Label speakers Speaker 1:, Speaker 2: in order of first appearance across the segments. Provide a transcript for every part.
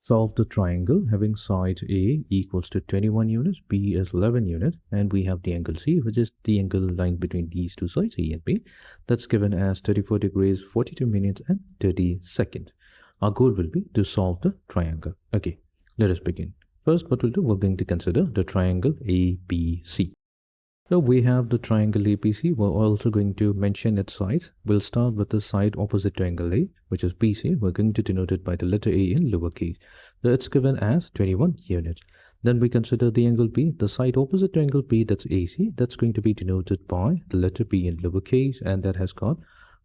Speaker 1: Solve the triangle having side A equals to 21 units, B is 11 units, and we have the angle C, which is the angle line between these two sides, A and B. That's given as 34 degrees, 42 minutes, and 30 seconds. Our goal will be to solve the triangle. Okay, let us begin. First, what we'll do, we're going to consider the triangle ABC. So we have the triangle ABC. We're also going to mention its sides. We'll start with the side opposite to angle A, which is BC. We're going to denote it by the letter A in lowercase. So it's given as 21 units. Then we consider the angle B, the side opposite to angle B, that's AC. That's going to be denoted by the letter B in lowercase, and that has got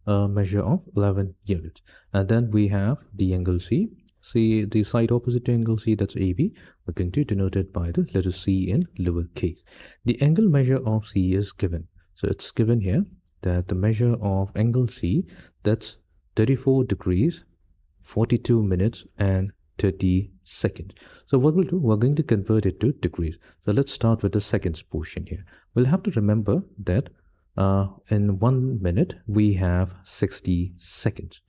Speaker 1: a measure of 11 units. And then we have the angle C. See the side opposite to angle C, that's AB. We're going to denote it by the letter C in lowercase. The angle measure of C is given. So it's given here that the measure of angle C, that's 34 degrees, 42 minutes, and 30 seconds. So what we'll do, we're going to convert it to degrees. So let's start with the seconds portion here. We'll have to remember that in 1 minute, we have 60 seconds,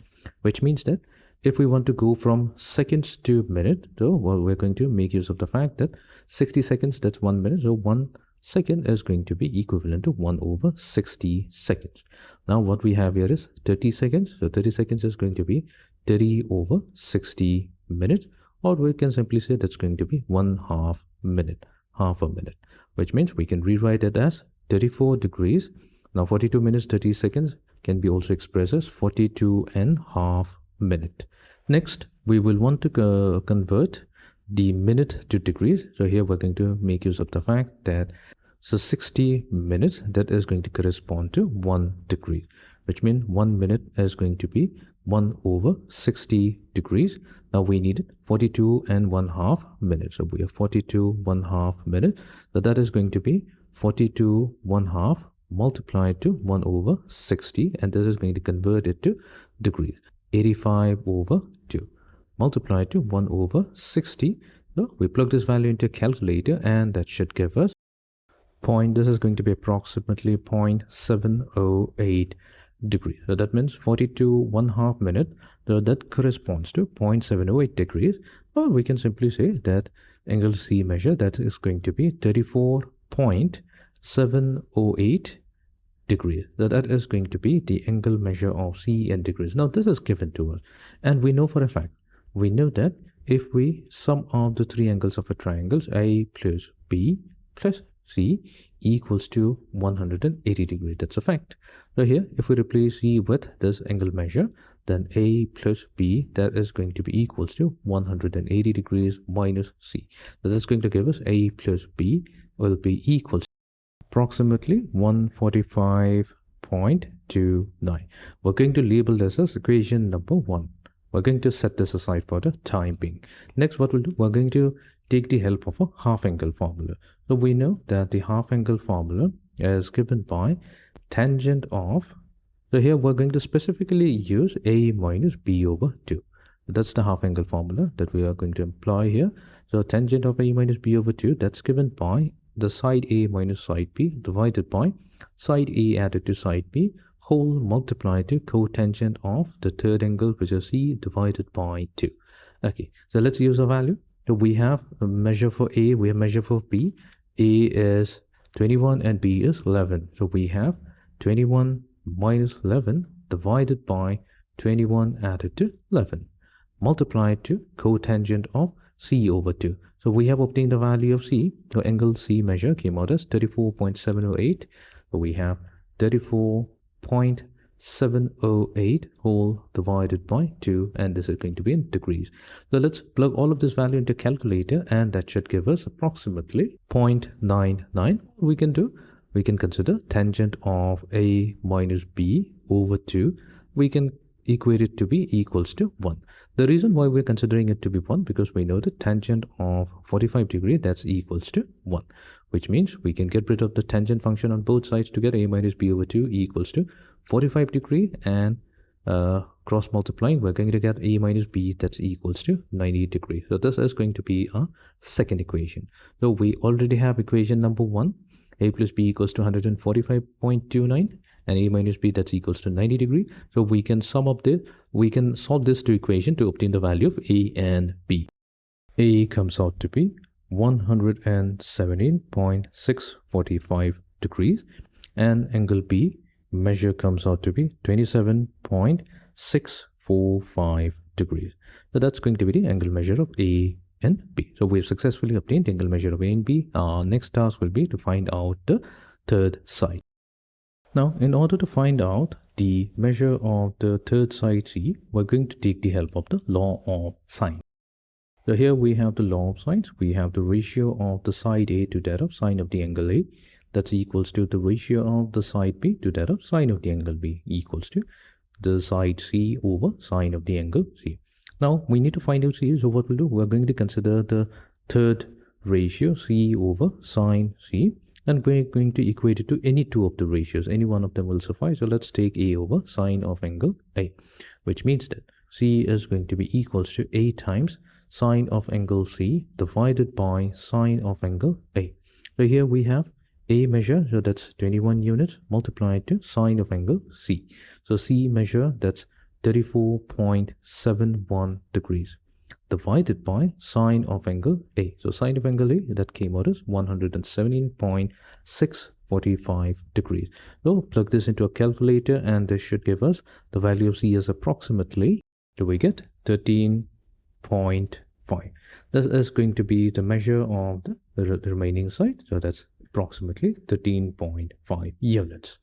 Speaker 1: which means that if we want to go from seconds to minute, so well, we're going to make use of the fact that 60 seconds, that's 1 minute. So 1 second is going to be equivalent to 1 over 60 seconds. Now what we have here is 30 seconds. So 30 seconds is going to be 30 over 60 minutes, or we can simply say that's going to be 1/2 minute, half a minute, which means we can rewrite it as 34 degrees. Now 42 minutes, 30 seconds can be also expressed as 42.5 minutes. Next, we will want to convert the minute to degrees. So here we're going to make use of the fact that 60 minutes, that is going to correspond to 1 degree, which means 1 minute is going to be 1 over 60 degrees. Now we need 42.5 minutes. So we have 42.5 minutes. So that is going to be 42.5 multiplied to 1 over 60, and this is going to convert it to degrees. 85 over 2 multiplied to 1 over 60. So we plug this value into a calculator, and that should give us this is going to be approximately 0.708 degrees. So that means 42.5 minutes. So that corresponds to 0.708 degrees. Or we can simply say that angle C measure, that is going to be 34.708 degrees. So that is going to be the angle measure of C in degrees. Now this is given to us, and we know for a fact, we know that if we sum up the three angles of a triangle, A plus B plus C equals to 180 degrees. That's a fact. So here, if we replace C with this angle measure, then A plus B, that is going to be equals to 180 degrees minus C. So that's going to give us A plus B will be equals to approximately 145.29. We're going to label this as equation number 1. We're going to set this aside for the time being. Next, what we'll do, we're going to take the help of a half angle formula. So we know that the half angle formula is given by tangent of, so here we're going to specifically use A minus B over 2. That's the half angle formula that we are going to employ here. So tangent of A minus B over 2, that's given by the side A minus side B divided by side A added to side B whole multiplied to cotangent of the third angle, which is C, divided by 2. Okay, so let's use a value. So we have a measure for A, we have measure for B. A is 21 and B is 11. So we have 21 minus 11 divided by 21 added to 11 multiplied to cotangent of C over 2. So we have obtained the value of C. So angle C measure came out as 34.708. So we have 34.708 whole divided by 2, and this is going to be in degrees. So let's plug all of this value into calculator, and that should give us approximately 0.99. We can consider tangent of A minus B over 2. We can equate it to be equals to 1. The reason why we're considering it to be 1, because we know the tangent of 45 degree, that's equals to 1, which means we can get rid of the tangent function on both sides to get A minus B over 2 equals to 45 degree, and cross multiplying, we're going to get A minus B, that's equals to 90 degrees. So this is going to be our second equation. So we already have equation number 1, A plus B equals to 145.29, and A minus B, that's equals to 90 degree. So we can solve this to equation to obtain the value of A and B. A comes out to be 117.645 degrees, and angle B measure comes out to be 27.645 degrees. So that's going to be the angle measure of A and B. So we've successfully obtained the angle measure of A and B. Our next task will be to find out the third side. Now, in order to find out the measure of the third side C, we're going to take the help of the law of sine. So here we have the law of sines. We have the ratio of the side A to that of sine of the angle A. That's equals to the ratio of the side B to that of sine of the angle B, equals to the side C over sine of the angle C. Now we need to find out C. So what we'll do, we're going to consider the third ratio C over sine C, and we're going to equate it to any two of the ratios. Any one of them will suffice. So let's take A over sine of angle A, which means that C is going to be equals to A times sine of angle C divided by sine of angle A. So here we have A measure, so that's 21 units, multiplied to sine of angle C. So C measure, that's 34.71 degrees, divided by sine of angle A. So sine of angle A, that came out as 117.645 degrees. So plug this into a calculator and this should give us the value of C as approximately, do we get 13.5. This is going to be the measure of the remaining side. So that's approximately 13.5 units.